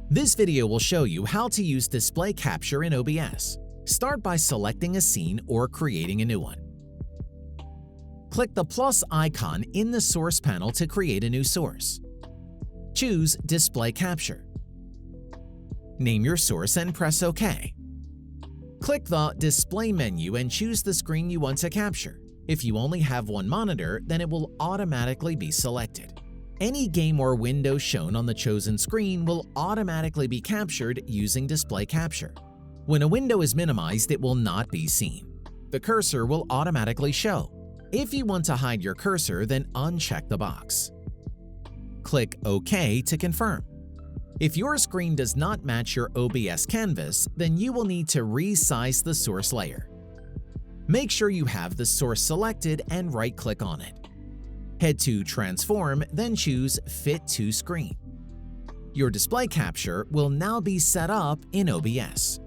This video will show you how to use display capture in OBS. Start by selecting a scene or creating a new one. Click the plus icon in the source panel to create a new source. Choose Display Capture. Name your source and press OK. Click the Display menu and choose the screen you want to capture. If you only have one monitor, then it will automatically be selected. Any game or window shown on the chosen screen will automatically be captured using Display Capture. When a window is minimized, it will not be seen. The cursor will automatically show. If you want to hide your cursor, then uncheck the box. Click OK to confirm. If your screen does not match your OBS canvas, then you will need to resize the source layer. Make sure you have the source selected and right-click on it. Head to Transform, then choose Fit to Screen. Your display capture will now be set up in OBS.